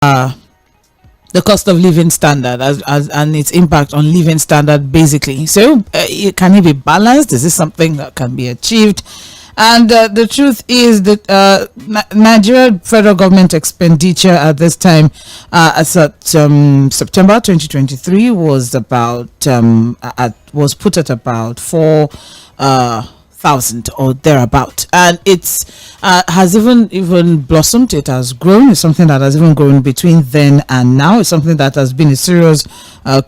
the cost of living standard and its impact on living standard basically. So can it be balanced? Is this something that can be achieved? And the truth is that Nigeria federal government expenditure at this time, as at September 2023, was about was put at about 4,000 or thereabout, and it's has even blossomed. It has grown. It's something that has even grown between then and now. It's something that has been a serious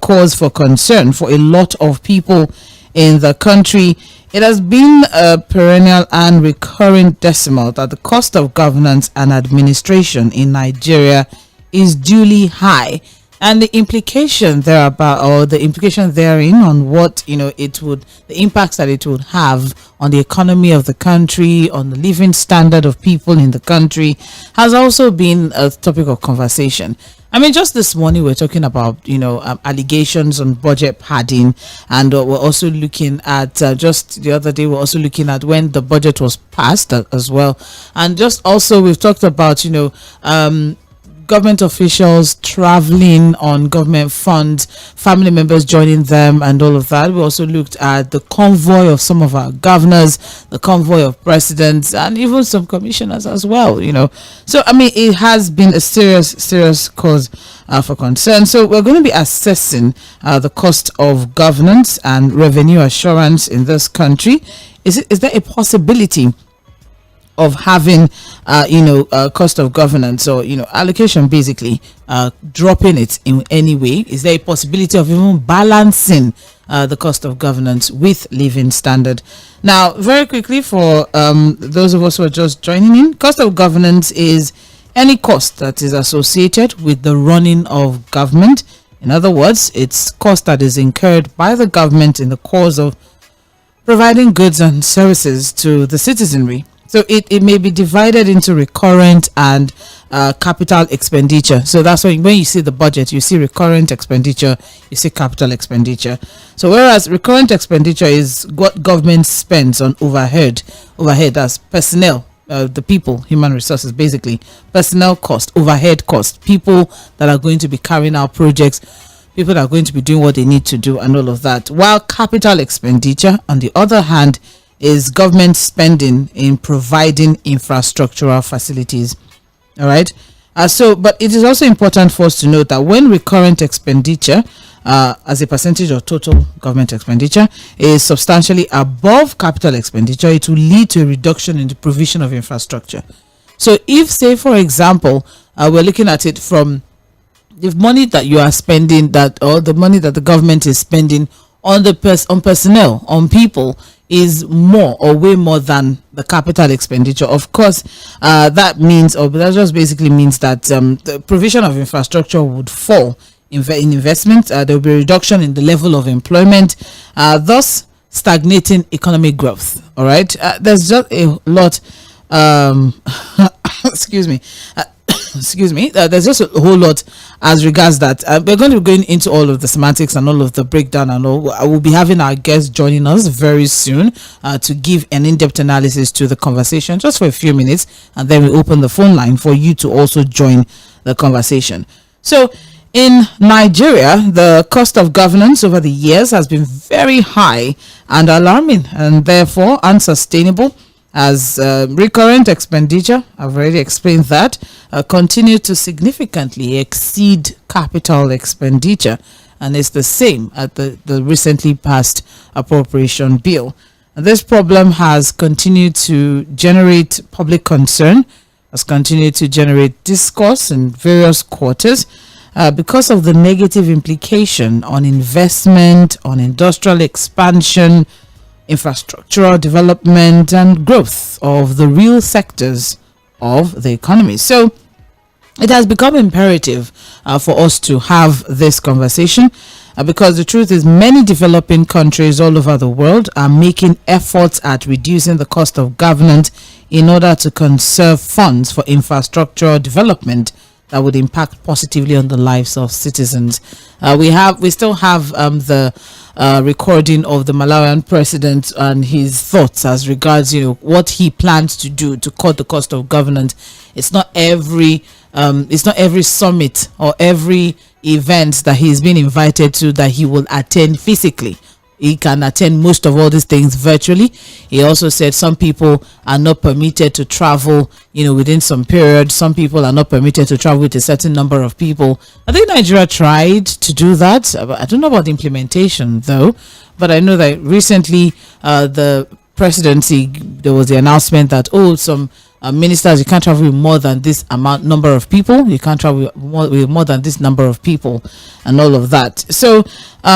cause for concern for a lot of people in the country. It has been a perennial and recurring decimal that the cost of governance and administration in Nigeria is duly high, and the implication thereabout, or the implication therein, on what it would, the impacts that it would have on the economy of the country, on the living standard of people in the country, has also been a topic of conversation. I mean, just this morning we're talking about allegations on budget padding, and we're also looking at just the other day we're also looking at when the budget was passed as well, and just also we've talked about government officials traveling on government funds, family members joining them, and all of that. We also looked at the convoy of some of our governors, the convoy of presidents, and even some commissioners as well. So I mean, it has been a serious cause for concern. So we're going to be assessing the cost of governance and revenue assurance in this country. Is there a possibility of having cost of governance, or allocation, basically dropping it in any way? Is there a possibility of even balancing the cost of governance with living standard? Now, very quickly, for those of us who are just joining in, cost of governance is any cost that is associated with the running of government. In other words, it's cost that is incurred by the government in the course of providing goods and services to the citizenry. So it may be divided into recurrent and capital expenditure. So that's when you see the budget, you see recurrent expenditure, you see capital expenditure. So whereas recurrent expenditure is what government spends on overhead as personnel, the people, human resources, basically personnel cost, overhead cost, people that are going to be carrying out projects, people that are going to be doing what they need to do, and all of that. While capital expenditure, on the other hand, is government spending in providing infrastructural facilities. All right. But it is also important for us to note that when recurrent expenditure, as a percentage of total government expenditure, is substantially above capital expenditure, it will lead to a reduction in the provision of infrastructure. So if, say, for example, we're looking at it from the money that you are spending, or the money that the government is spending on personnel, on people, is more or way more than the capital expenditure. Of course, that just basically means that the provision of infrastructure would fall in investment. There will be a reduction in the level of employment, thus stagnating economic growth. All right, there's just a lot. Excuse me. There's just a whole lot as regards that. We're going to be going into all of the semantics and all of the breakdown, and all. I will be having our guests joining us very soon to give an in-depth analysis to the conversation, just for a few minutes, and then we open the phone line for you to also join the conversation. So in Nigeria, the cost of governance over the years has been very high and alarming, and therefore unsustainable, as recurrent expenditure, I've already explained that, continue to significantly exceed capital expenditure, and it's the same at the recently passed appropriation bill. And this problem has continued to generate public concern, has continued to generate discourse in various quarters, because of the negative implication on investment, on industrial expansion, infrastructural development, and growth of the real sectors of the economy. So it has become imperative for us to have this conversation, because the truth is many developing countries all over the world are making efforts at reducing the cost of governance in order to conserve funds for infrastructural development that would impact positively on the lives of citizens. We still have the recording of the Malawian president and his thoughts as regards what he plans to do to cut the cost of governance. It's not every summit or every event that he's been invited to that he will attend physically. He can attend most of all these things virtually. He also said some people are not permitted to travel, within some period. Some people are not permitted to travel with a certain number of people. I think Nigeria tried to do that. I don't know about the implementation though, but I know that recently the presidency, there was the announcement that some ministers, you can't travel with more than this number of people. You can't travel with more than this number of people, and all of that. So,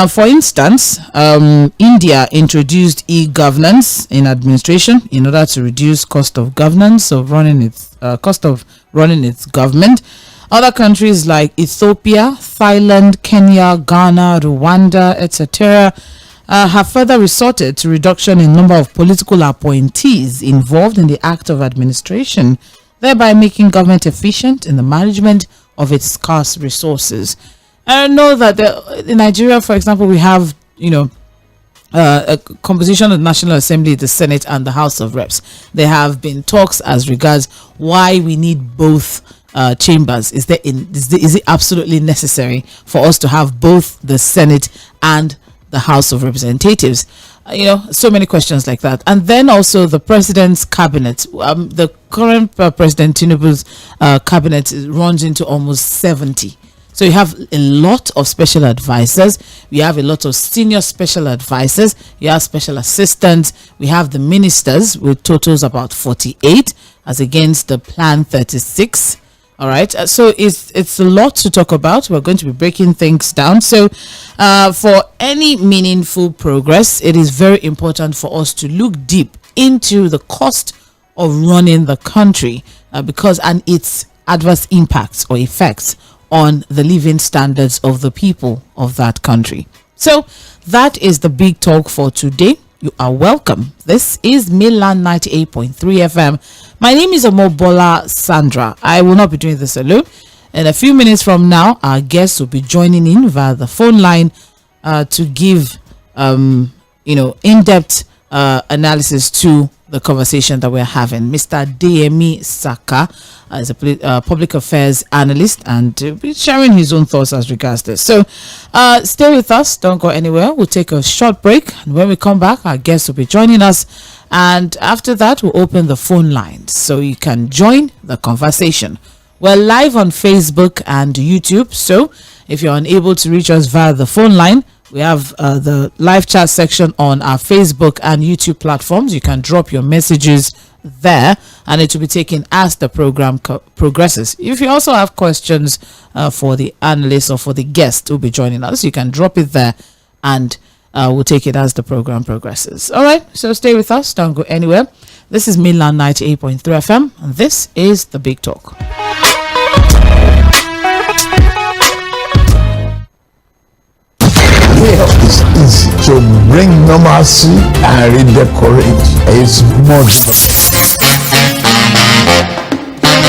for instance, India introduced e-governance in administration in order to reduce cost of governance of running its government. Other countries like Ethiopia, Thailand, Kenya, Ghana, Rwanda, etc. Have further resorted to reduction in number of political appointees involved in the act of administration, thereby making government efficient in the management of its scarce resources. I know that in Nigeria, for example, we have, a composition of the National Assembly, the Senate, and the House of Reps. There have been talks as regards why we need both chambers. Is it absolutely necessary for us to have both the Senate and the House of Representatives? So many questions like that. And then also the president's cabinet. The current President Tinubu's cabinet runs into almost 70. So you have a lot of special advisors. We have a lot of senior special advisors. You have special assistants. We have the ministers, with totals about 48 as against the plan 36. All right, so it's a lot to talk about. We're going to be breaking things down. So for any meaningful progress, it is very important for us to look deep into the cost of running the country and its adverse impacts or effects on the living standards of the people of that country. So that is the big talk for today. You are welcome. This is Mainland 98.3 FM. My name is Omobola Sandra. I will not be doing this alone. In a few minutes from now, our guests will be joining in via the phone line to give in-depth analysis to the conversation that we're having. Mr. Demi Saka is a public affairs analyst and be sharing his own thoughts as regards this. So stay with us, don't go anywhere. We'll take a short break, and when we come back, our guests will be joining us, and after that we'll open the phone lines so you can join the conversation. We're live on Facebook and YouTube, so if you're unable to reach us via the phone line, we have the live chat section on our Facebook and YouTube platforms. You can drop your messages there, and it will be taken as the program progresses. If you also have questions for the analyst or for the guest who will be joining us, you can drop it there, and we'll take it as the program progresses. All right, so stay with us. Don't go anywhere. This is Mainland 98.3 FM, and this is The Big Talk. It's easy to bring normalcy and redecorate. It's much.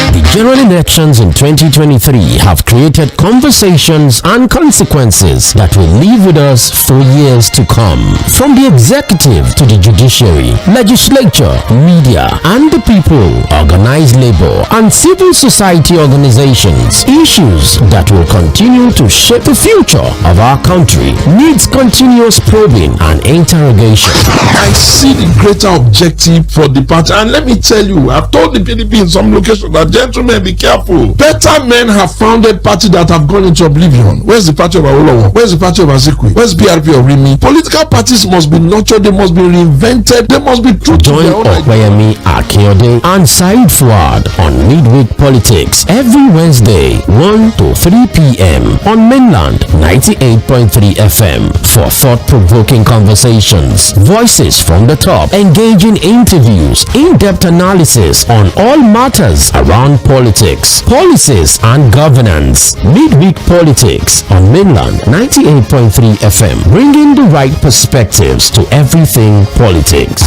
The general elections in 2023 have created conversations and consequences that will live with us for years to come. From the executive to the judiciary, legislature, media, and the people, organized labor, and civil society organizations, issues that will continue to shape the future of our country needs continuous probing and interrogation. I see the greater objective for the party, and let me tell you, I've told the PDP in some locations that, gentlemen, be careful. Better men have founded parties that have gone into oblivion. Where's the party of Awolowo? Where's the party of Azikwe? Where's PRP of Rimi? Political parties must be nurtured, they must be reinvented, they must be true to their own ᴏᴜᴜ and Said Fuad on Midweek Politics every Wednesday 1 to 3 p.m. on Mainland 98.3 FM for thought-provoking conversations, voices from the top, engaging interviews, in-depth analysis on all matters around politics, policies, and governance. Midweek Politics on Mainland 98.3 FM, bringing the right perspectives to everything politics.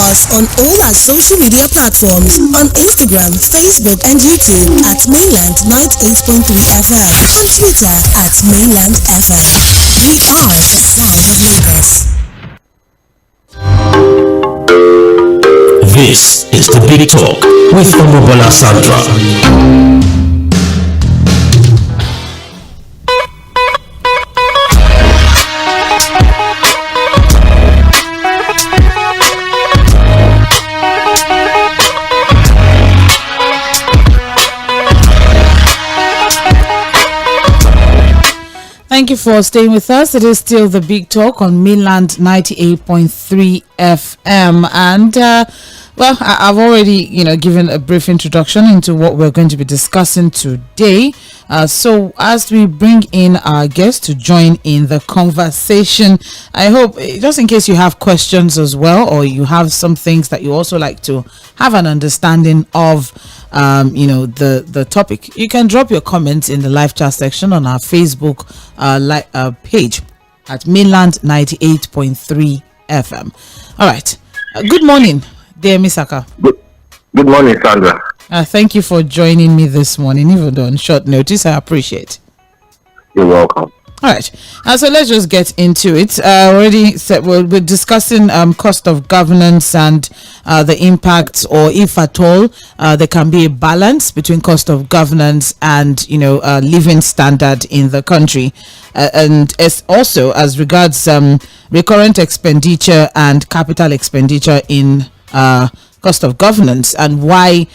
us on all our social media platforms on Instagram, Facebook, and YouTube at Mainland 98.3 FM, on Twitter at Mainland FM. We are the sound of Lagos. This is the Big Talk with Omobola Sandra. Thank you for staying with us. It is still the Big Talk on Mainland 98.3 FM. And, I've already, given a brief introduction into what we're going to be discussing today. So as we bring in our guests to join in the conversation, I hope, just in case you have questions as well, or you have some things that you also like to have an understanding of, the topic, you can drop your comments in the live chat section on our Facebook page at Mainland 98.3 FM. All right. Good morning, dear Misaka. Good morning, Sandra. Thank you for joining me this morning, even though on short notice. I appreciate. You're welcome. All right. So let's just get into it. Already said we're discussing cost of governance and the impacts, or if at all there can be a balance between cost of governance and living standard in the country, and as also as regards recurrent expenditure and capital expenditure in cost of governance, and why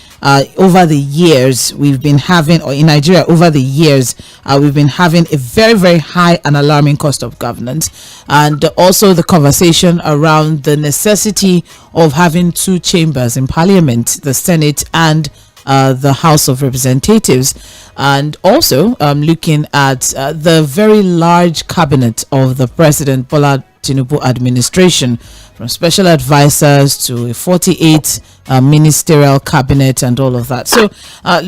over the years we've been having, or in Nigeria over the years we've been having a very, very high and alarming cost of governance, and also the conversation around the necessity of having two chambers in Parliament, the Senate and the House of Representatives, and also looking at the very large cabinet of the President Bola Tinubu administration, from special advisors to a 48 ministerial cabinet and all of that. So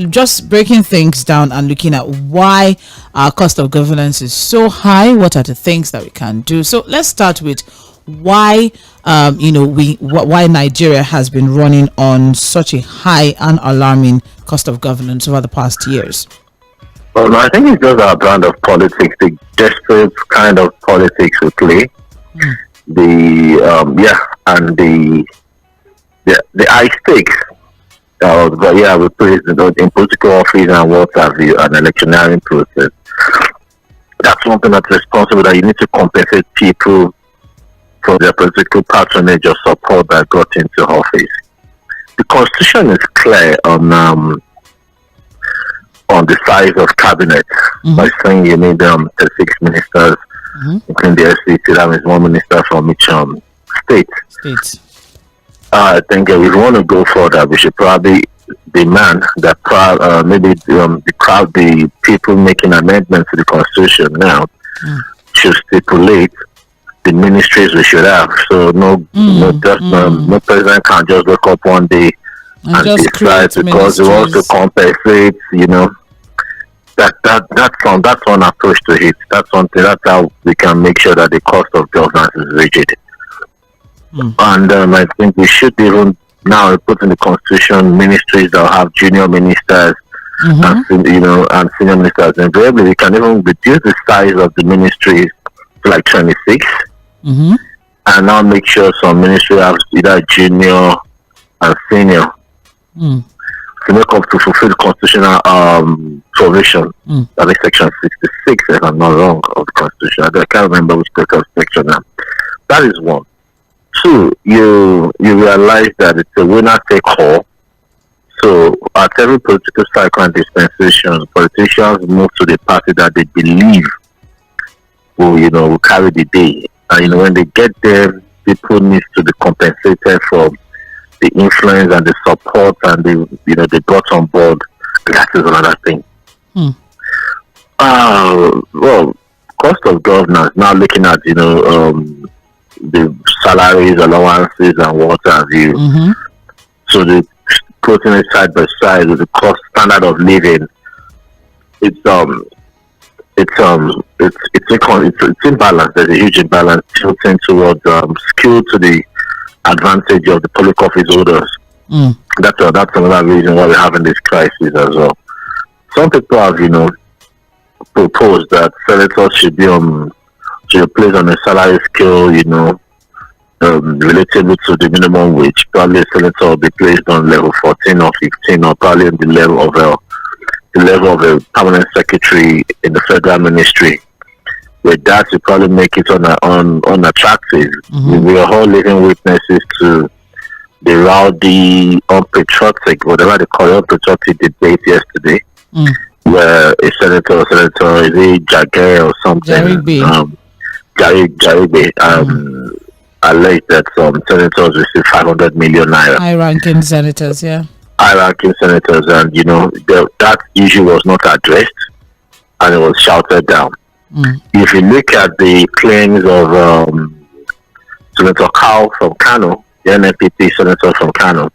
just breaking things down and looking at why our cost of governance is so high, what are the things that we can do. So let's start with why why Nigeria has been running on such a high and alarming cost of governance over the past years. Well, I think it's just our brand of politics, the desperate kind of politics we play. The high stakes. We place in political office and what have you, an electioneering process. That's something that's responsible, that you need to compensate people for their political patronage or support that got into office. The constitution is clear on the size of cabinet, by saying you need 36 ministers, including the SCT, that means one minister from each state. I think if we want to go further, we should probably demand that the people making amendments to the constitution now should stipulate the ministries we should have. So no president can just wake up one day and decide, because we want to compensate. That's one approach to it. That's how we can make sure that the cost of governance is rigid. And I think we should even now put in the constitution ministries that have junior ministers and senior ministers. And probably we can even reduce the size of the ministries to like 26, and now make sure some ministry have either junior and senior. To make up to fulfill the constitutional provision, that is section 66, if I'm not wrong, of the constitution. I can't remember which section now. That is one. Two, you realize that it's a winner take all. So at every political cycle and dispensation, politicians move to the party that they believe will carry the day. And when they get there, people need to be compensated for the influence and the support and they brought on board. That is another thing. Cost of governance, now looking at the salaries, allowances and what have you. So they putting it side by side with the cost standard of living. It's imbalance. There's a huge imbalance tilting towards skewed to the advantage of the public office holders. That's another reason why we're having this crisis as well. Some people have, proposed that senators should be placed on a salary scale, relatable to the minimum wage. Probably a senator will be placed on level 14 or 15, or probably the level of a permanent secretary in the federal ministry. With that, you probably make it unattractive. We are all living witnesses to the rowdy, unpatriotic, whatever they call it, unpatriotic debate yesterday, where a senator, is it Jagger or something? Jaribe, alleged that some senators receive 500 million naira. High-ranking senators, yeah. High-ranking senators, and that issue was not addressed, and it was shouted down. If you look at the claims of Senator Kao from Kano, the NNPP senator from Kano,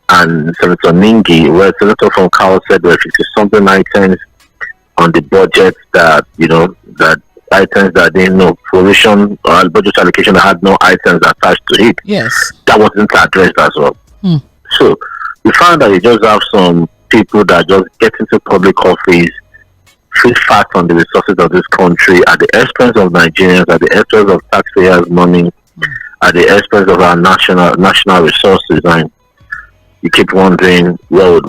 and Senator Ningi, where Senator from Kao said there are something items on the budget that that items that they know provision or budget allocation that had no items attached to it. Yes, that wasn't addressed as well. So we found that you just have some people that just get into public office, feed fat on the resources of this country at the expense of Nigerians, at the expense of taxpayers' money, at the expense of our national resources, and you keep wondering where are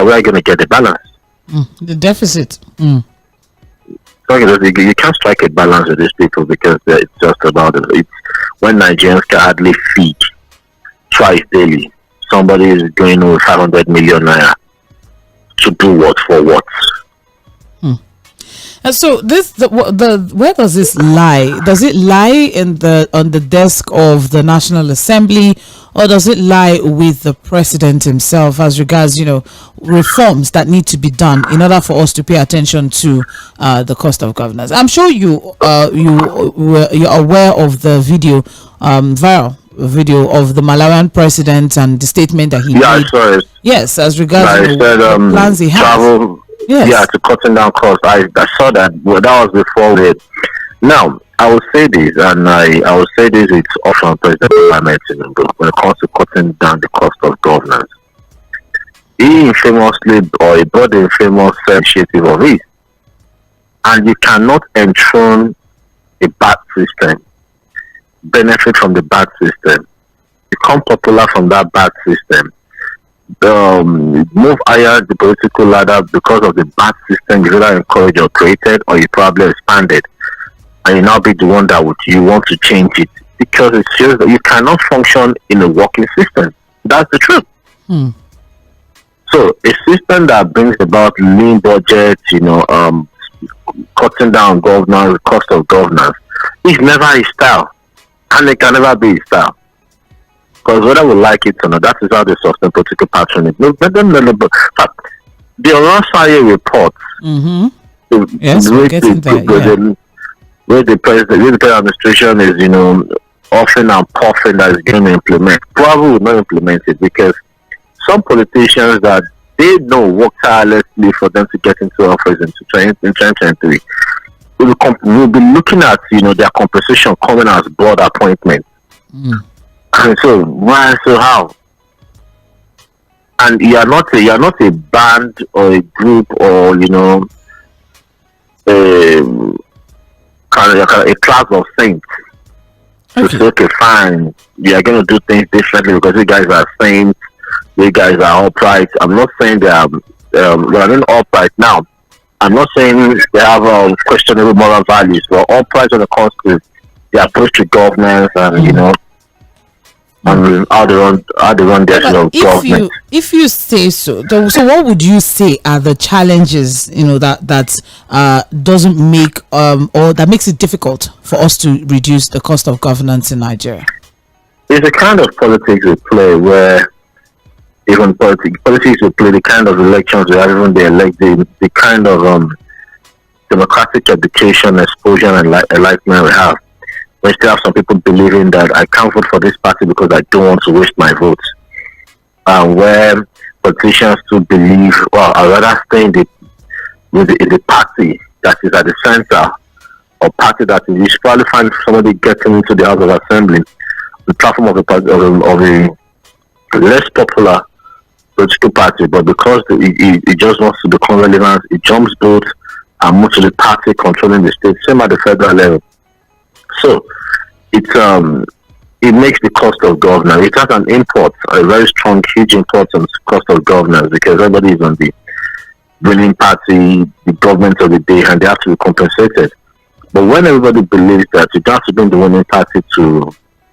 we going to get the balance? The deficit. You can't strike a balance with these people because it's just about it. It's when Nigerians can hardly feed twice daily. Somebody is going over 500 million naira to do what for what? And so where does this lie? Does it lie on the desk of the National Assembly, or does it lie with the president himself as regards reforms that need to be done in order for us to pay attention to the cost of governance? I'm sure you're aware of the viral video of the Malawian president and the statement that he made. I saw it. Yes, as regards the plans he has. Travel. Yes. Yeah, to cutting down costs. I saw that. Well, that was before it. Now, I will say this, and I will say this, it's often President Tinubu when it comes to cutting down the cost of governance. He brought the famous initiative of it. And you cannot enthrone a bad system, benefit from the bad system, become popular from that bad system, move higher the political ladder because of the bad system you either encouraged or created, or you probably expanded, and you now be the one that you want to change it, because it shows that you cannot function in a working system. That's the truth. So a system that brings about lean budgets, cutting down governance, cost of governance, is never a style, and it can never be a style. Because whether we like it or not, that is how they sustain political patronage. But the Orosaye report, where the president administration is, often and puffing that is going to implement, probably will not implement it, because some politicians that they know work tirelessly for them to get into office in 2023 will be looking at their compensation coming as board appointment. And so why? So how? And you are not a band or a group or a class of saints to say, okay, fine, you are going to do things differently because you guys are saints, you guys are upright. I'm not saying they are running upright now. I'm not saying they have questionable moral values, but upright when it comes to the approach to governance and and how they run their government. If you say so what would you say are the challenges that doesn't make or that makes it difficult for us to reduce the cost of governance in Nigeria? It's a kind of politics we play where even politics we play, the kind of elections we have, even the kind of democratic education, exposure and enlightenment we have. We still have some people believing that I can't vote for this party because I don't want to waste my vote. Where politicians still believe, well, I'd rather stay in the party that is at the center, or party that is, you probably find somebody getting into the House of Assembly the platform of a less popular political party, but because it just wants to become relevant, it jumps boat and moves to the party controlling the state, same at the federal level. So it makes the cost of governance. It has an import, a very strong, huge import on cost of governance, because everybody is on the winning party, the government of the day, and they have to be compensated. But when everybody believes that you don't have to be in the winning party to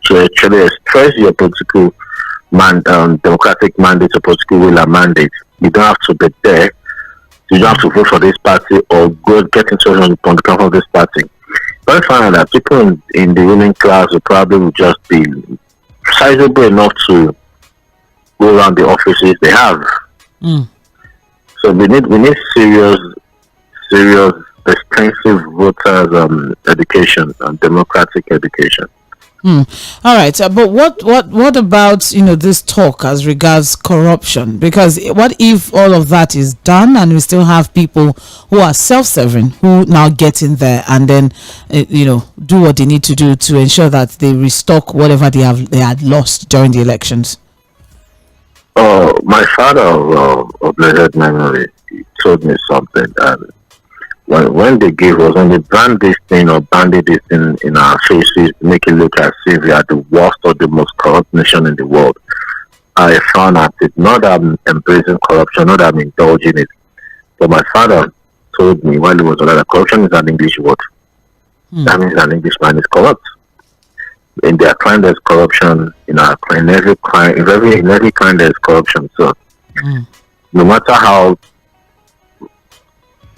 actually express your political democratic mandate or political will and mandate, you don't have to be there. You don't have to vote for this party or go get into on behalf of this party. But I find that people in the ruling class will probably just be sizable enough to go around the offices they have. So we need serious, extensive voters education and democratic education. All right, but what about this talk as regards corruption? Because what if all of that is done and we still have people who are self-serving who now get in there and then do what they need to do to ensure that they restock whatever they had lost during the elections? My father of blessed memory, he told me something, and when they brand this thing or banded this thing in our faces to make it look as if we are the worst or the most corrupt nation in the world, I found out it's not that I'm embracing corruption, not that I'm indulging it. But my father told me while he was alive that corruption is an English word. That means an Englishman is corrupt. In their crime there's corruption, in our crime, in every crime there's corruption. So no matter how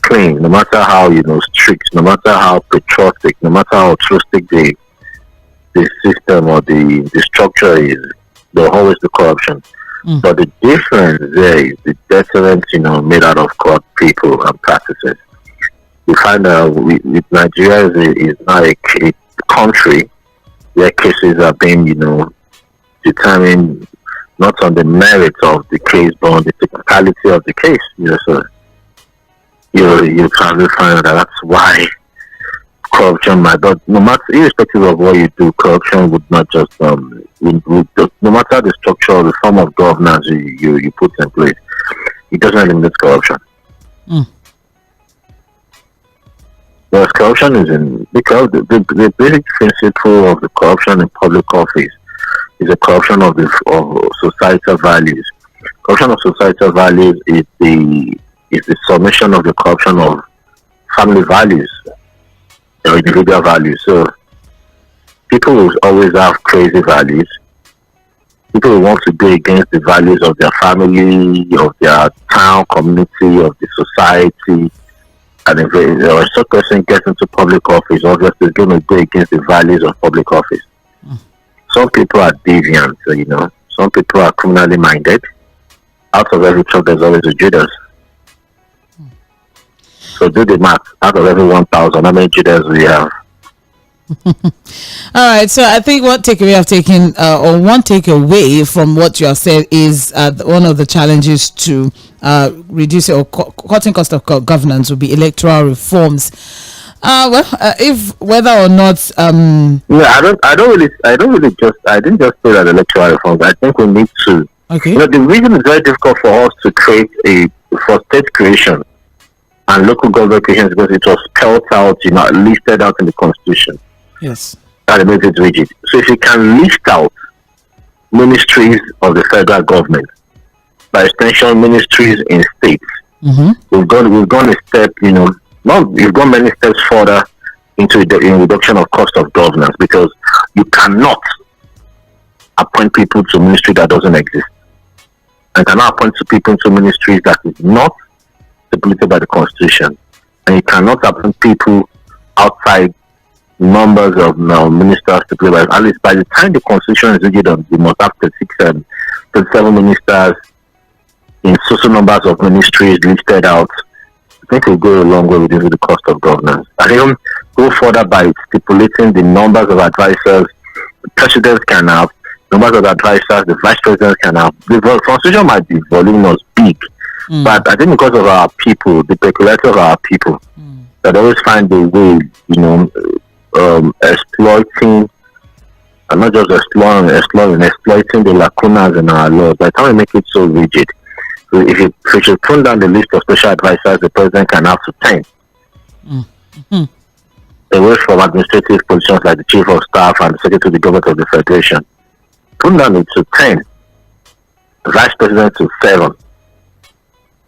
clean, no matter how strict, no matter how patriotic, no matter how altruistic the system or the structure is, there'll always be corruption. But the difference there is the deterrent, made out of corrupt people and practices. We find that Nigeria is now a country where cases are being, determined not on the merits of the case, but on the technicality of the case. So you probably find that that's why corruption might not, no matter, irrespective of what you do, corruption would not just no matter the structure or the form of governance you put in place, it doesn't eliminate corruption. Because corruption is because the basic principle of the corruption in public office is a corruption of societal values. Corruption of societal values is the summation of the corruption of family values or individual values. So people will always have crazy values. People will want to go against the values of their family, of their town, community, of the society. And if such person gets into public office, obviously it's going to go against the values of public office. Some people are deviant, some people are criminally minded. Out of every truck, there's always a Judas. So do the math. Out of every 1,000, how many Judas do we have? All right, so I think one takeaway from what you have said is one of the challenges to reduce or cutting cost of governance will be electoral reforms. If whether or not I didn't just say that electoral reforms. I think we need to. Okay. The reason it's very difficult for us to create for state creation and local government creation is because it was spelled out, listed out in the constitution. Yes. That makes it rigid. So if you can list out ministries of the federal government, by extension ministries in states, we've gone a step, we've gone many steps further into the reduction of cost of governance, because you cannot appoint people to ministry that doesn't exist, and cannot appoint people to ministries that is not stipulated by the constitution, and you cannot appoint people outside numbers of ministers to play by. At least by the time the constitution is rigid, we must have 37 ministers in social numbers of ministries listed out. I think we'll go a long way with the cost of governance. I even go further by stipulating the numbers of advisors the presidents can have, numbers of advisors the vice presidents can have. The constitution might be voluminous, big, but I think because of our people, the peculiarity of our people, that always find a way, exploiting, and not just law and exploiting the lacunas in our laws. By the time we make it so rigid, so if you should prune down the list of special advisors, the president can have to 10. Mm-hmm. Away from administrative positions like the chief of staff and the secretary to the government of the federation. Prune down it to 10. Vice president to 7.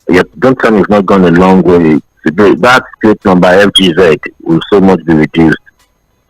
Yet don't tell me it's not gone a long way. That state number WG will so much be reduced.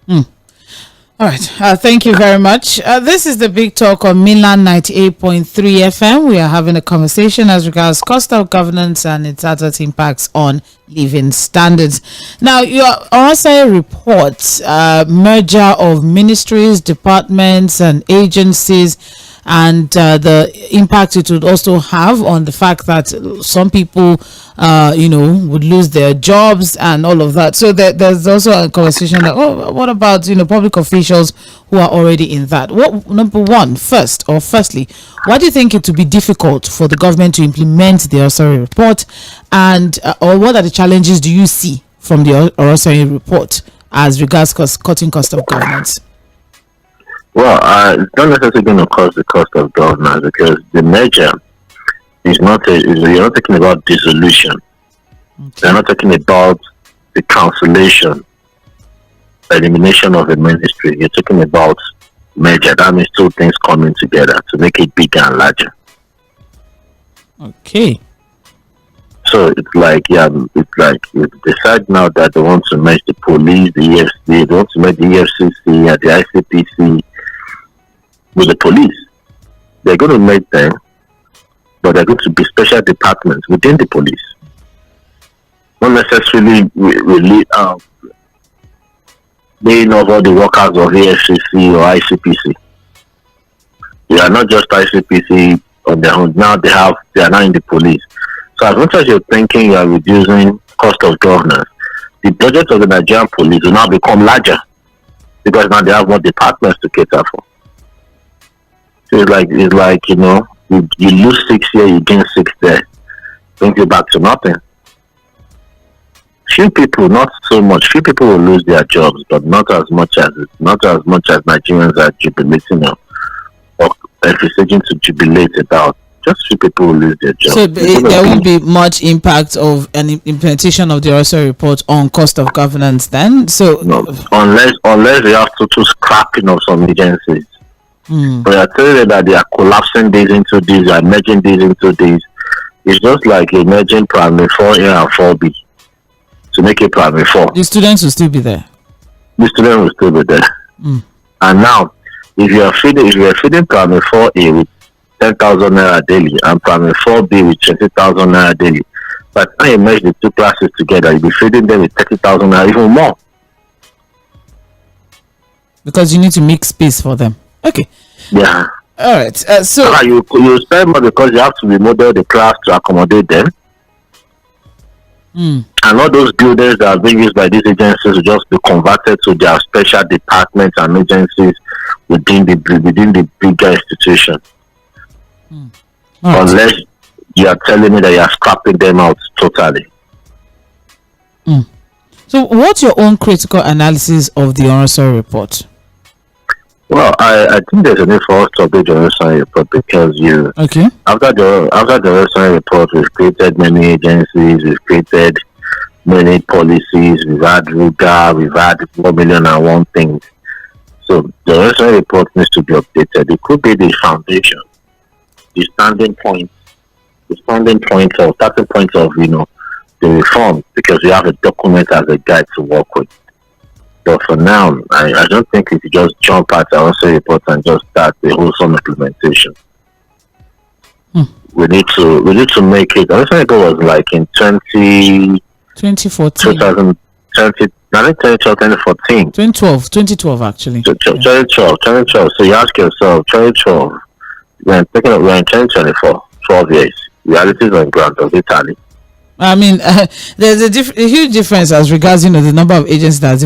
All right. Thank you very much. This is the Big Talk on Mainland 98.3 FM. We are having a conversation as regards cost of governance and its adverse impacts on living standards. Now, your RSI reports merger of ministries, departments, and agencies, and the impact it would also have on the fact that some people, would lose their jobs and all of that. So there's also a conversation that, what about, public officials who are already in that? Firstly, why do you think it would be difficult for the government to implement the RSI report? And, or what are the challenges do you see from the RSI report as regards cutting cost of governance? Well, it's not necessarily going to cause the cost of governance because the merger is you're not talking about dissolution. Okay. You're not talking about the cancellation, elimination of a ministry. You're talking about merger. That means two things coming together to make it bigger and larger. Okay. So it's like you decide now that they want to merge the police, the EFC, they want to merge the EFCC and the ICPC with the police. They're going to make them, but they're going to be special departments within the police. Not necessarily laying off all the workers of AFCC or ICPC. They are not just ICPC on their own. Now they are now in the police. So as much as you're thinking you are reducing cost of governance, the budget of the Nigerian police will now become larger because now they have more departments to cater for. So it's like you lose 6 here, you gain 6 there. Brings you back to nothing. Few people, not so much. Few people will lose their jobs, but not as much as Nigerians are jubilating or envisaging to jubilate about. Just few people will lose their jobs. So there won't be much impact of an implementation of the RSI report on cost of governance then? So no, unless they have total scrapping of some agencies. But I tell you that they are collapsing these into these, they are merging these into these. It's just like a merging primary 4A and 4B to make it primary 4. The students will still be there. The students will still be there. And now, if you are feeding primary 4A with 10,000 naira daily and primary 4B with 20,000 naira daily, but when you merge the two classes together, you'll be feeding them with 30,000 naira, even more. Because you need to make space for them. Okay. Yeah. All right. So you spend more because you have to remodel the class to accommodate them. And all those buildings that are being used by these agencies will just be converted to their special departments and agencies within the bigger institution. Unless you are telling me that you are scrapping them out totally. So what's your own critical analysis of the RSI report? Well, I think there's a need for us to update the RSI report because after the RSI report, we've created many agencies, we've created many policies, we've had WG, we've had 1,000,001 things. So the RSI report needs to be updated. It could be the foundation, the starting point or starting point of the reform, because we have a document as a guide to work with. But for now, I don't think we could just jump at the RSI report and just start the wholesome implementation. We need to make it. The RSI report was like in 2014. 2014. 2012 actually. 2012. So you ask yourself, 2012. We're in 2024. 12 years. Realities on ground of Italy. I mean, there's a huge difference as regards, the number of agents that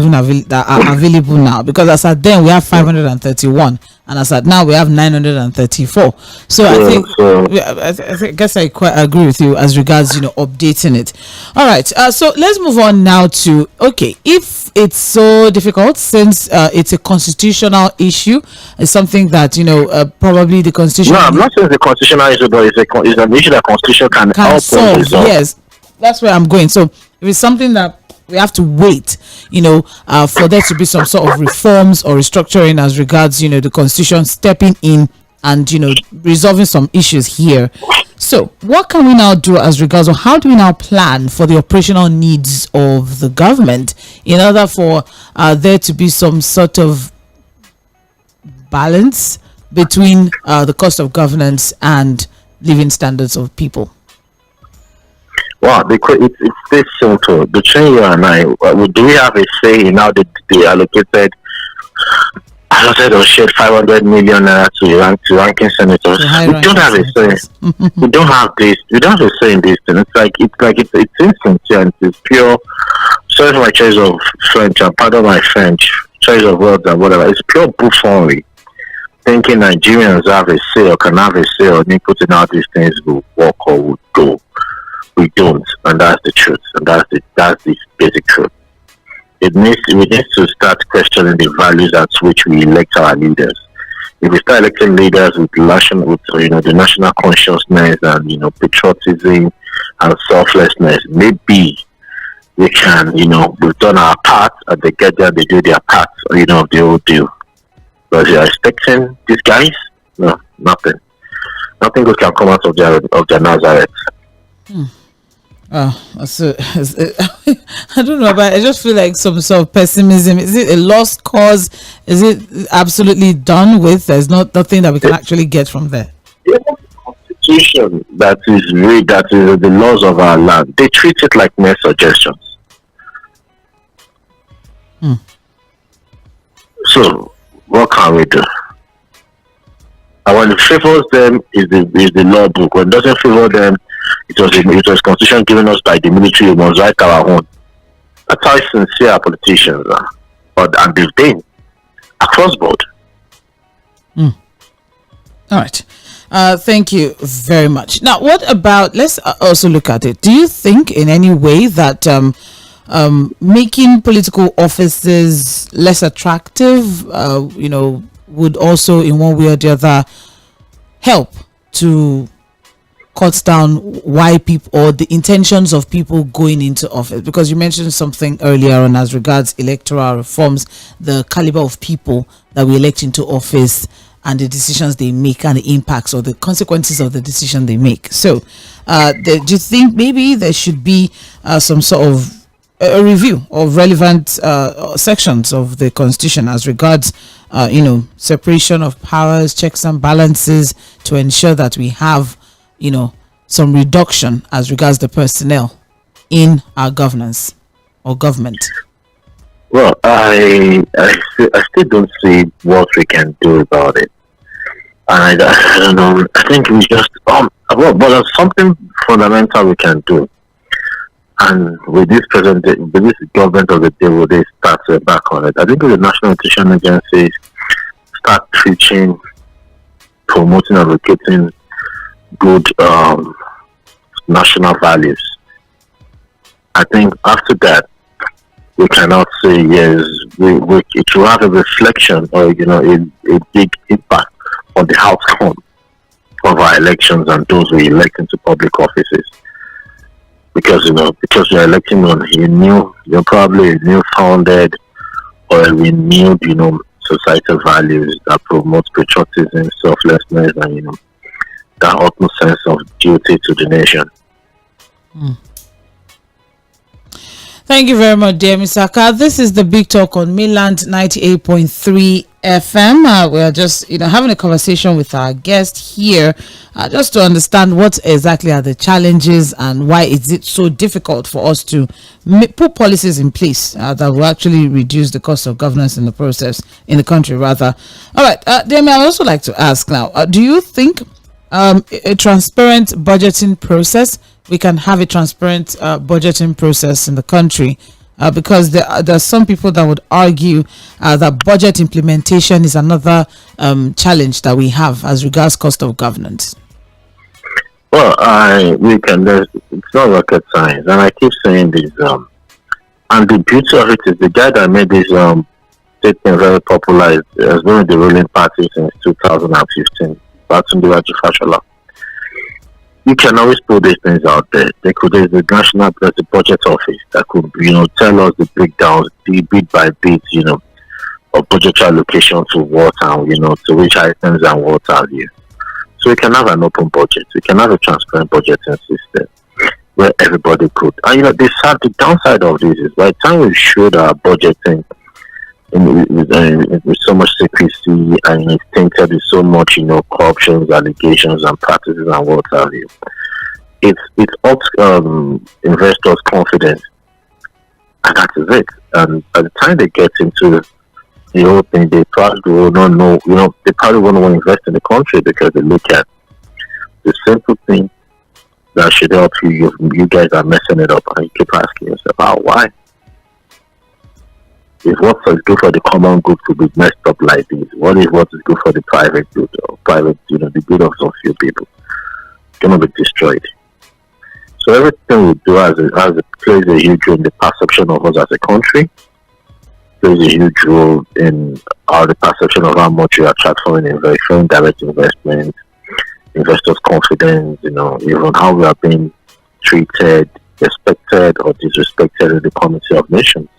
are available now. Because as at then we have 531, and as at now we have 934. So I guess I quite agree with you as regards, updating it. All right. So let's move on now to if it's so difficult, since it's a constitutional issue, it's something that probably the constitution. No, I'm not saying it's a constitutional issue, but it's an issue that constitution can help solve. Yes. That's where I'm going. So if it's something that we have to wait, for there to be some sort of reforms or restructuring as regards, the constitution stepping in and, resolving some issues here. So what can we now do as regards, or how do we now plan for the operational needs of the government in order for there to be some sort of balance between the cost of governance and living standards of people? Well, it's this simple. Between you and I, do we have a say in how they allocated or shared 500 million naira to ranking senators? We don't have a say. We don't have this. We don't have a say in this thing. It's insincere and it's pure. Sorry for my choice of French, and pardon my French, choice of words and whatever. It's pure buffoonery. Thinking Nigerians have a say or can have a say or putting out these things will work or will go. We don't, and that's the truth, and that's the basic truth. We need to start questioning the values at which we elect our leaders. If we start electing leaders with the national consciousness and patriotism and selflessness, maybe we can we've done our part, and they get there, they do their part, they will do. But you're expecting these guys? No, nothing. Nothing good can come out of their Nazareth. I don't know, but I just feel like some sort of pessimism. Is it a lost cause? Is it absolutely done with? There's nothing that we can actually get from there. The constitution that is the laws of our land, they treat it like mere suggestions. So what can we do? And when it favors them is the law book. When it doesn't favor them, it was constitution given us by the military. We must write our own. That's how sincere our politicians are. And they've been across board. All right. Thank you very much. Now, what about, let's also look at it. Do you think in any way that making political offices less attractive, would also in one way or the other help to cut down why people or the intentions of people going into office? Because you mentioned something earlier on as regards electoral reforms, the caliber of people that we elect into office and the decisions they make and the impacts or the consequences of the decision they make. So do you think maybe there should be some sort of a review of relevant sections of the constitution as regards separation of powers, checks and balances, to ensure that we have some reduction as regards the personnel in our governance or government? Well, I still don't see what we can do about it. And I don't know. I think we just but there's something fundamental we can do. And with this government of the day, will they start back on it? I think the national nutrition agencies start preaching, promoting, advocating good national values. I think after that, we cannot say yes. It will have a reflection or a big impact on the outcome of our elections and those we elect into public offices. Because you're electing on probably a new founded or a renewed societal values that promote patriotism, selflessness, and that utmost sense of duty to the nation. Thank you very much, dear Mr. Aka. This is the Big Talk on Mainland 98.3 FM. We are just having a conversation with our guest here, just to understand what exactly are the challenges and why is it so difficult for us to put policies in place that will actually reduce the cost of governance in the process in the country, rather. All right, Demi, I'd also like to ask now, do you think a transparent budgeting process we can have a transparent budgeting process in the country? Because there are some people that would argue that budget implementation is another challenge that we have as regards cost of governance. Well, it's not rocket science, and I keep saying this. And the beauty of it is the guy that made this statement very popular has been with the ruling party since 2015. WG You can always put these things out there. There's the budget office that could, tell us the breakdowns, the bit by bit, of budget allocation to what and, to which items and what have you. So we can have an open budget. We can have a transparent budgeting system where everybody could. And the downside of this is by the time we showed our budgeting with so much secrecy and it's tainted with so much, corruptions, allegations, and practices and what have you, it's ups investors' confidence, and that is it. And by the time they get into the whole thing, they probably will not know. They probably won't want to invest in the country because they look at the simple thing that should help you. You guys are messing it up, and you keep asking yourself, why? If what is good for the common good could be messed up like this, what is good for the private good or the good of some few people? It's going to be destroyed. So everything we do plays a huge role in the perception of us as a country, plays a huge role in the perception of how much we attract foreign direct investment, investors' confidence, even how we are being treated, respected or disrespected in the community of nations.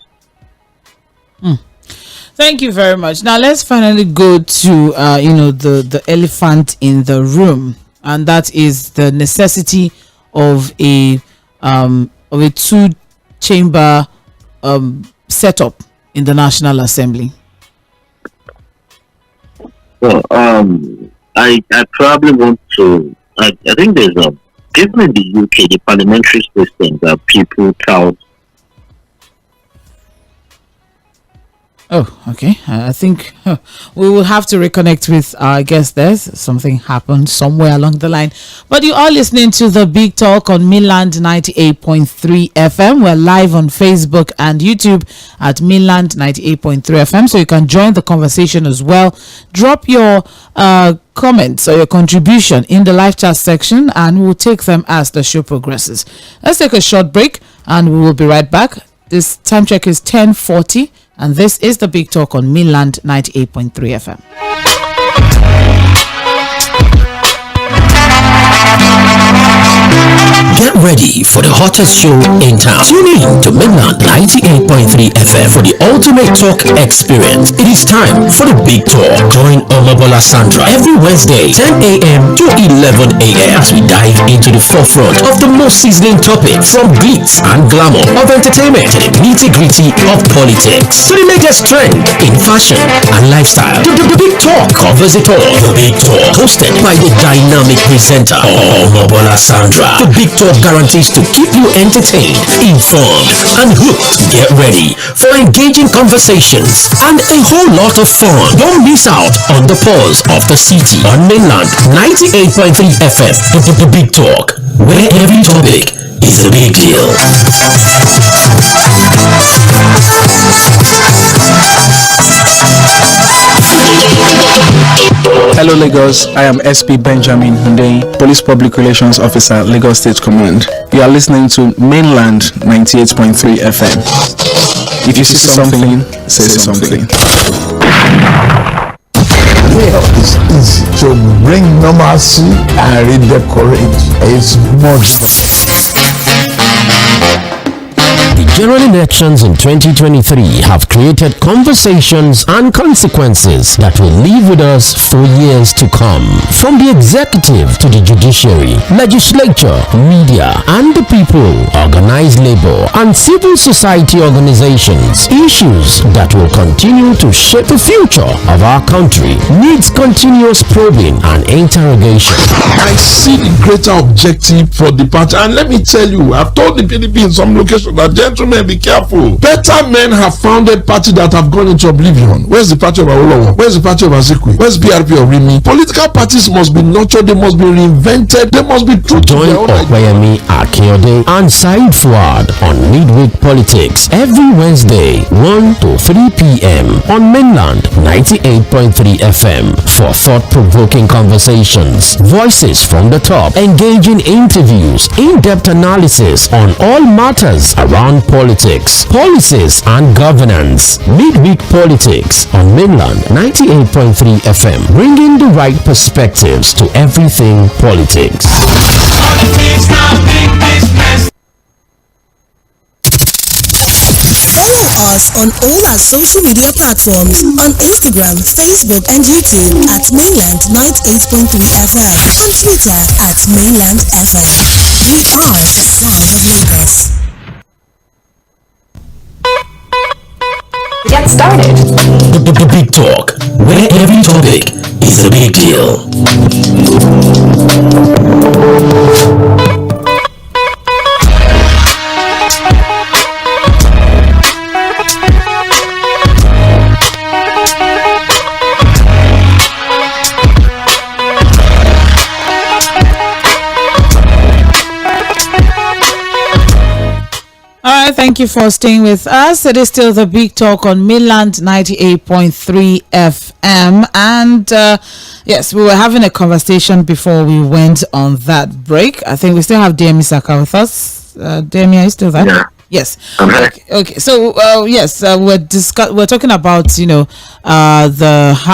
Thank you very much. Now let's finally go to the elephant in the room, and that is the necessity of a 2-chamber setup in the National Assembly. Well, I probably want to. I think there's given in the UK the parliamentary system that people tout. Oh, okay. I think we will have to reconnect with our guest there. Something happened somewhere along the line. But you are listening to The Big Talk on Mainland 98.3 FM. We're live on Facebook and YouTube at Mainland 98.3 FM. So you can join the conversation as well. Drop your comments or your contribution in the live chat section, and we'll take them as the show progresses. Let's take a short break, and we will be right back. This time check is 10:40. And this is The Big Talk on Mainland 98.3 FM. Get ready for the hottest show in town. Tune in to Mainland 98.3 FM for the ultimate talk experience. It is time for The Big Talk. Join Omobola Sandra every Wednesday, 10 a.m. to 11 a.m. as we dive into the forefront of the most sizzling topic, from glitz and glamour of entertainment to the nitty-gritty of politics to the latest trend in fashion and lifestyle. The Big Talk covers it all. The Big Talk, hosted by the dynamic presenter Omobola Sandra. The Big Talk guarantees to keep you entertained, informed, and hooked. Get ready for engaging conversations and a whole lot of fun. Don't miss out on the pulse of the city on Mainland 98.3 FM. The Big Talk, where every topic is a big deal. Hello Lagos, I am SP Benjamin Hundeyi, Police Public Relations Officer, Lagos State Command. You are listening to Mainland 98.3 FM. If you see something, say something. Here is easy to bring normalcy and redecorate. It's much fun. The general elections in 2023 have created conversations and consequences that will live with us for years to come. From the executive to the judiciary, legislature, media, and the people, organized labor, and civil society organizations, issues that will continue to shape the future of our country needs continuous probing and interrogation. I see the greater objective for the party, and let me tell you, I've told the PDP in some locations that Gentlemen, be careful. Better men have founded parties that have gone into oblivion. Where's the party of Aᴊɪიბᴏ? Where's the party of Azikiwe? Where's PRP of Rimi? Political parties must be nurtured, they must be reinvented, they must be true to Join their own Tᴏɪᴛᴛ and Said Fuad on Midweek Politics every Wednesday 1 to 3 p.m. on Mainland 98.3 FM for thought-provoking conversations, voices from the top, engaging interviews, in-depth analysis on all matters around politics, policies and governance. Midweek Politics on Mainland 98.3 FM, bringing the right perspectives to everything politics. Follow us on all our social media platforms on Instagram, Facebook, and YouTube at Mainland 98.3 FM, on Twitter at Mainland FM. We are the sound of Lagos. Get started. The Big Talk, where every topic is a big deal. Thank you for staying with us. It is still the Big Talk on Mainland 98.3 FM. And yes, we were having a conversation before we went on that break. I think we still have Demi Saka with us. Demi, are you still there? Yeah. Yes. Okay. So yes, we're talking about the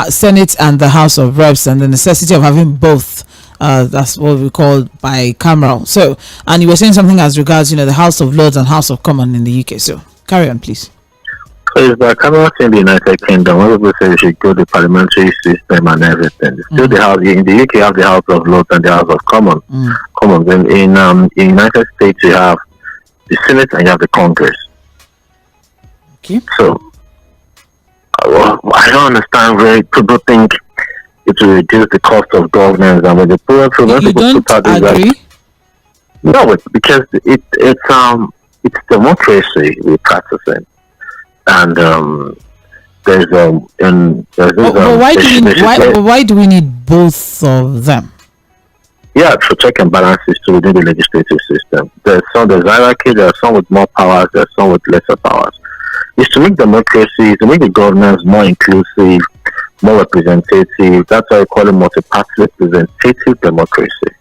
Senate and the House of Reps and the necessity of having both. That's what we call bicameral. So, and you were saying something as regards, the House of Lords and House of Commons in the UK. So, carry on, please. So it's bicameral in the United Kingdom. What people say we should go the parliamentary system and everything. Still, the House in the UK, you have the House of Lords and the House of Commons. Then in United States, you have the Senate and you have the Congress. Okay. So, I don't understand where people think it will reduce the cost of governance, and when the poor you don't agree? No, because it's democracy we're practicing, and there's why do we need both of them? Yeah, for check and balances to within the legislative system. There's hierarchy. There are some with more powers. There are some with lesser powers. It's to make democracy, to make the governance more inclusive, more representative. That's why I call it multi-party representative democracy.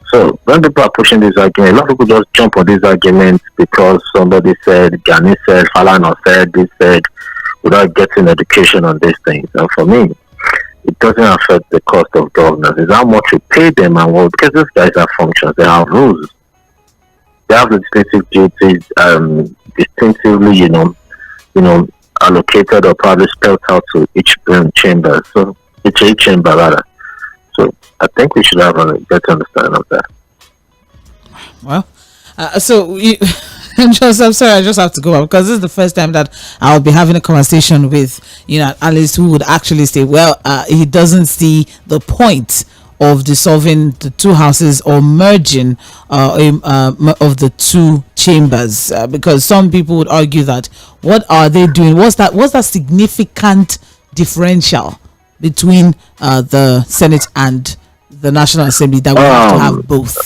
So when people are pushing this argument, a lot of people just jump on these arguments because somebody said, Gani said, Falana said, this said, without getting education on these things. And for me, it doesn't affect the cost of governance. It's how much we pay them and what, because these guys have functions, they have rules. They have legislative duties distinctively, allocated or probably spelled out to each chamber. So each chamber rather. So I think we should have a better understanding of that. Well, I'm sorry, I just have to go up because this is the first time that I'll be having a conversation with Alice who would actually say, well, he doesn't see the point of dissolving the two houses or merging of the two chambers, because some people would argue that what are they doing? What's that significant differential between the Senate and the National Assembly that we have to have both?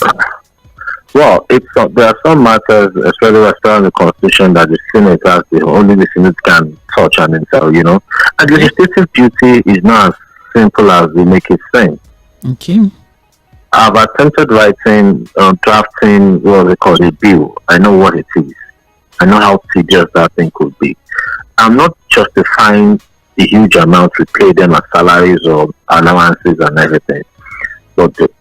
Well, there are some matters, especially as per the Constitution, that the Senate has only the Senate can touch and entail, And legislative duty is not as simple as we make it seem. Okay. I've attempted drafting what they call a bill. I know what it is. I know how tedious that thing could be. I'm not justifying the huge amount we pay them as salaries or allowances and everything. But if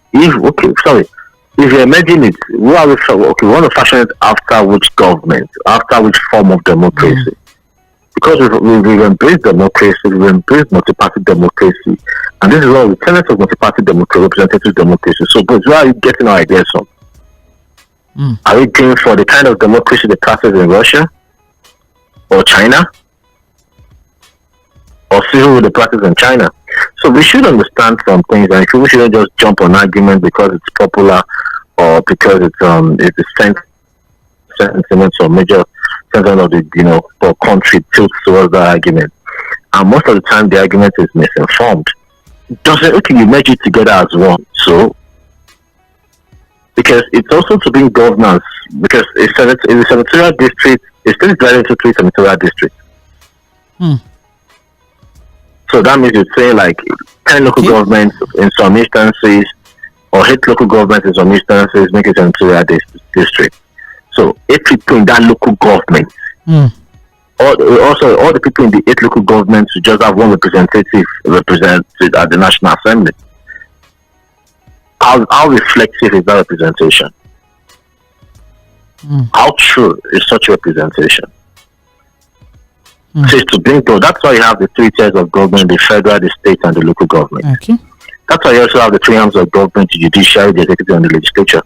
you're imagining it, we want to fashion it after which government, after which form of democracy. Because we've embraced democracy, we've embraced multi-party democracy, and this is all the tenets of multi-party democracy, representative democracy. So, but where are you getting our ideas from? Are we going for the kind of democracy that practices in Russia, or China, or civil with the practice in China? So we should understand some things, and we shouldn't just jump on argument because it's popular or because it's the sense sentiments or major sentiment of the for country tilts towards that argument. And most of the time the argument is misinformed. Doesn't you merge it together as one. So because it's also to bring governance, because it's a senatorial district, it's still divided into 3 senatorial districts. So that means you're saying like 10 local governments in some instances, or 8 local governments in some instances, make it a senatorial district. So 8 people in that local government, all the people in the 8 local governments should just have one representative represented at the National Assembly. How reflective is that representation? How true is such representation? So to bring that's why you have the 3 tiers of government: the federal, the state, and the local government. Okay. That's why you also have the 3 arms of government: the judiciary, the executive, and the legislature.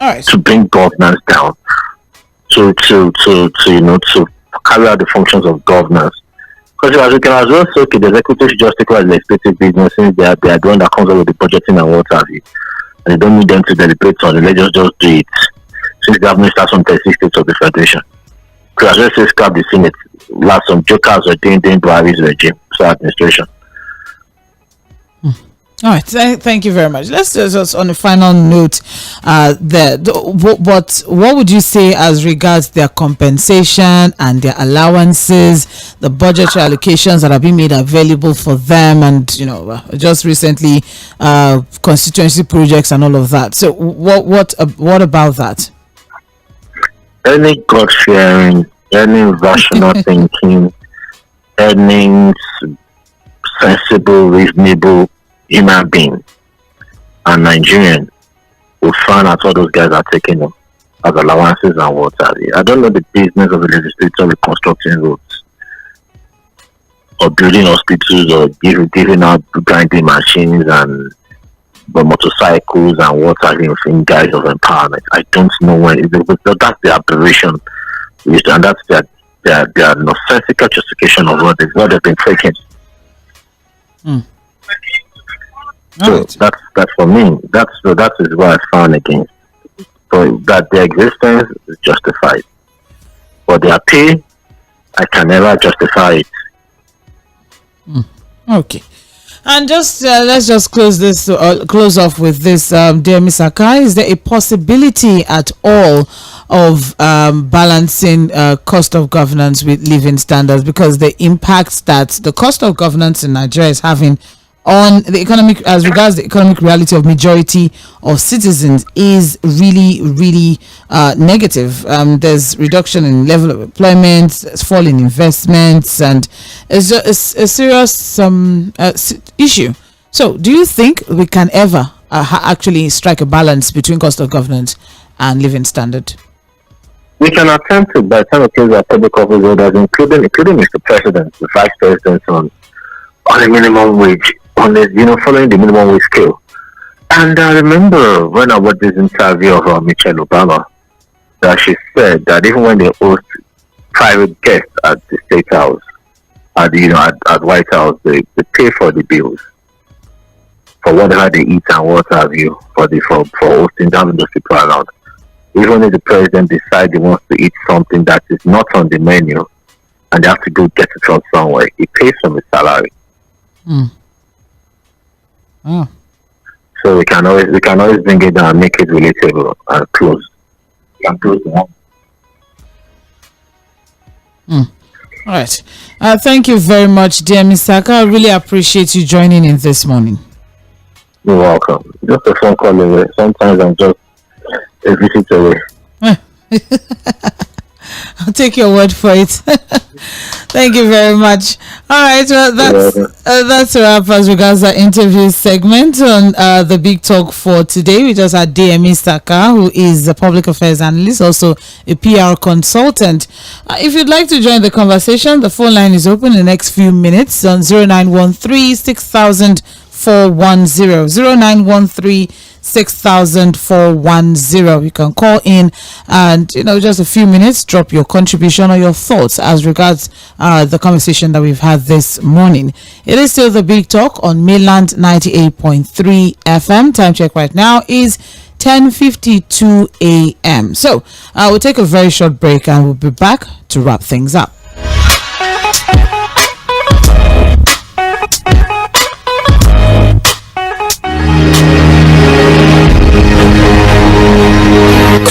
All right. To bring governance down, to carry out the functions of governance. Because as you can as well say, okay, the executive should just take over the legislative business, since they are the one that comes up with the budgeting and what have you, and they don't need them to deliberate on it. They just do it, since the administration on 36 states of the federation. Because as well say, scrap the Senate. Last some jokers were doing Buhari's regime, so administration. All right, thank you very much. Let's just on a final note, what would you say as regards their compensation and their allowances, the budgetary allocations that are being made available for them, and just recently constituency projects and all of that? So what about that? Any God-fearing, any rational thinking, any sensible, reasonable human being and Nigerian will find out what those guys are taking them as allowances and what have you. I don't know the business of the legislature reconstructing roads or building hospitals or giving out grinding machines and motorcycles and what have you in guise of empowerment. I don't know when that's the aberration, and that's their nonsensical justification of what they've been taking. So right. That's for me. That is what I found against. So that their existence is justified, but their pay, I can never justify it. Okay, and just let's just close off with this, dear Ms. Akai. Is there a possibility at all of balancing cost of governance with living standards, because the impact that the cost of governance in Nigeria is having on the economic, as regards the economic reality of majority of citizens, is really negative. There's reduction in level of employment, there's fall in investments, and it's a serious issue. So do you think we can ever actually strike a balance between cost of governance and living standard? We can attempt to, by the time it comes to public office holders, including Mr. President, the Vice President, on the minimum wage, following the minimum wage scale. And I remember when I watched this interview of Michelle Obama, that she said that even when they host private guests at the State House, at White House, they pay for the bills, for whatever they eat and what have you, for hosting having those people around. Even if the president decides he wants to eat something that is not on the menu, and they have to go get it from somewhere, he pays from his salary. So we can always bring it down and make it relatable and close. All right. Thank you very much, dear Ms. Saka. I really appreciate you joining in this morning. You're welcome. Just a phone call away. Sometimes I'm just a visit away. I'll take your word for it. Thank you very much. All right, well, that's a wrap as regards our interview segment on the Big Talk for today. We just had DME Saka, who is a public affairs analyst, also a PR consultant. If you'd like to join the conversation, the phone line is open in the next few minutes on 0913 6000 410 0913 6000 You can call in and just a few minutes, drop your contribution or your thoughts as regards the conversation that we've had this morning. It is still the Big Talk on Mainland 98.3 FM. Time check right now is 10:52 a.m. So we'll take a very short break and we'll be back to wrap things up.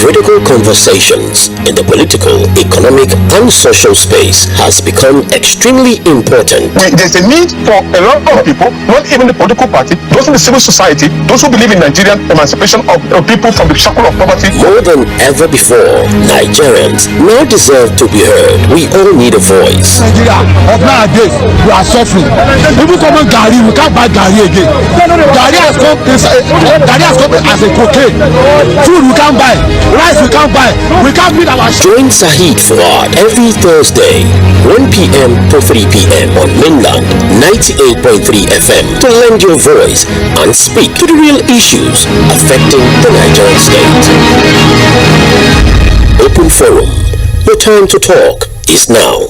Critical conversations in the political, economic, and social space has become extremely important. There's a need for a lot of people, not even the political party, those in the civil society, those who believe in Nigerian emancipation of people from the shackle of poverty. More than ever before, Nigerians now deserve to be heard. We all need a voice. Nigeria of nowadays, we are suffering. People come on Gari, we can't buy Gari again. Gari has come as a cocaine. Food we can't buy. Rice we can't buy. We can't feed our. Join Saheed Fuad every Thursday, 1 p.m. to 3 p.m. on Mainland 98.3 FM to lend your voice and speak to the real issues affecting the Nigerian state. Open Forum. Your time to talk is now.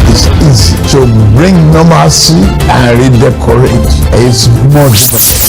It's easy to bring normalcy and redecorate. It's much better.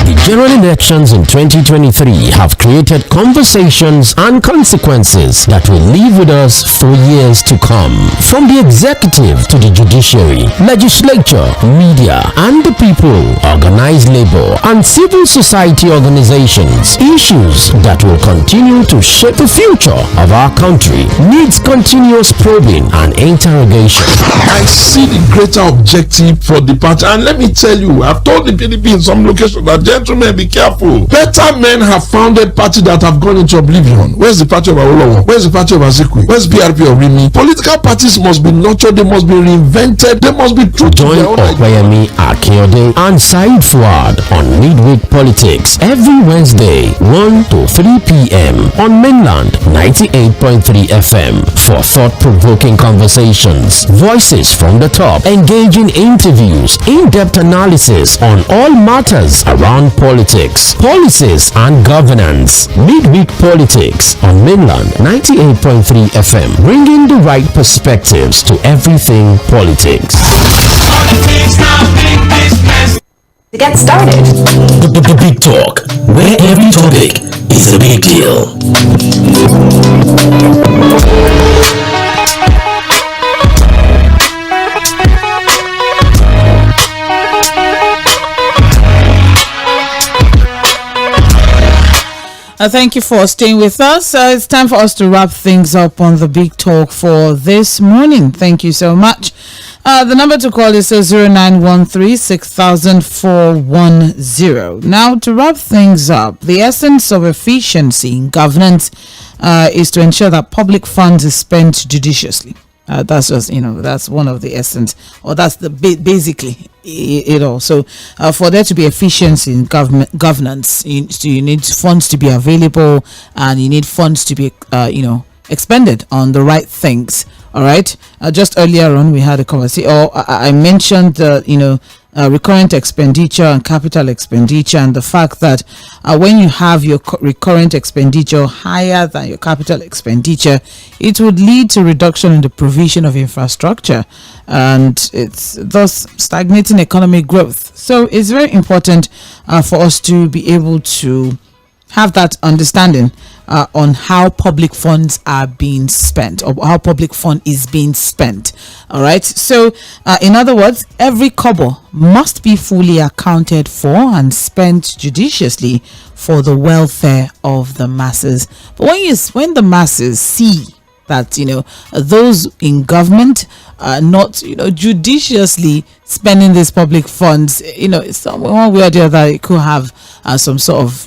The general elections in 2023 have created conversations and consequences that will live with us for years to come. From the executive to the judiciary, legislature, media, and the people, organized labor, and civil society organizations, issues that will continue to shape the future of our country needs continuous probing and interrogation. I see the greater objective for the party, and let me tell you, I've told the PDP in some locations that, gentlemen, be careful. Better men have founded parties that have gone into oblivion. Where's the party of Aᴊɪജᴜ? Where's the party of Aᴊɪɪᴜ? Where's PRP of Rimi? Political parties must be nurtured, they must be reinvented, they must be true to their own Tᴏɪᴛᴛᴇʀ and Saheed Fuad on Midweek Politics every Wednesday, 1 to 3 p.m. on Mainland 98.3 FM for thought-provoking conversations, voices from the top, engaging interviews, in-depth analysis on all matters around politics, policies, and governance. Midweek Politics on Mainland 98.3 FM, bringing the right perspectives to everything politics. To get started, The Big Talk, where every topic is a big deal. Thank you for staying with us. It's time for us to wrap things up on the Big Talk for this morning. Thank you so much. The number to call is 0913-6000-410. Now, to wrap things up, the essence of efficiency in governance is to ensure that public funds is spent judiciously. That's just, that's one of the essence, or that's the basically it all. So for there to be efficiency in governance, you need funds to be available, and you need funds to be expended on the right things. All right. Just earlier on, we had a conversation, or I mentioned recurrent expenditure and capital expenditure, and the fact that when you have your recurrent expenditure higher than your capital expenditure, it would lead to reduction in the provision of infrastructure, and it's thus stagnating economic growth. So it's very important for us to be able to have that understanding on how public funds are being spent, or how public fund is being spent. All right. So in other words, every kobo must be fully accounted for and spent judiciously for the welfare of the masses. But when the masses see that those in government are not judiciously spending these public funds, some one way or the other, it could have some sort of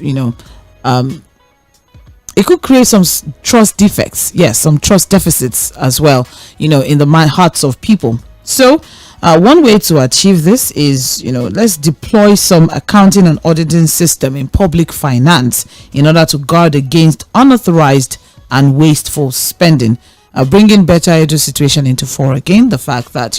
it could create some trust defects, yes, some trust deficits as well, in the hearts of people. So one way to achieve this is, let's deploy some accounting and auditing system in public finance in order to guard against unauthorized and wasteful spending. bringing better edu situation into fore again. The fact that,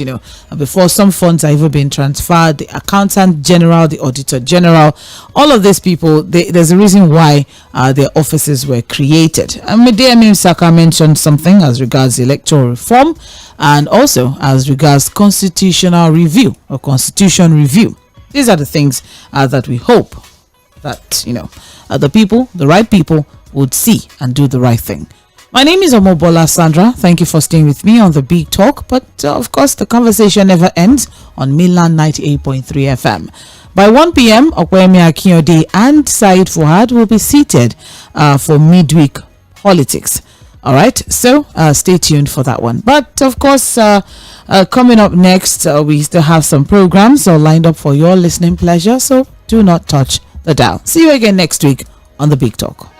before some funds are even being transferred, the accountant general, the auditor general, all of these people, there's a reason why their offices were created. Mede Saka mentioned something as regards electoral reform and also as regards constitutional review or constitution review. These are the things that we hope that, the people, the right people, would see and do the right thing. My name is Omobola Sandra. Thank you for staying with me on the Big Talk. But of course, the conversation never ends on Mainland 98.3 FM. By 1 p.m., Okwemi Akinyode and Said Fuad will be seated for midweek politics. All right, so stay tuned for that one. But of course, coming up next, we still have some programs lined up for your listening pleasure. So do not touch the dial. See you again next week on the Big Talk.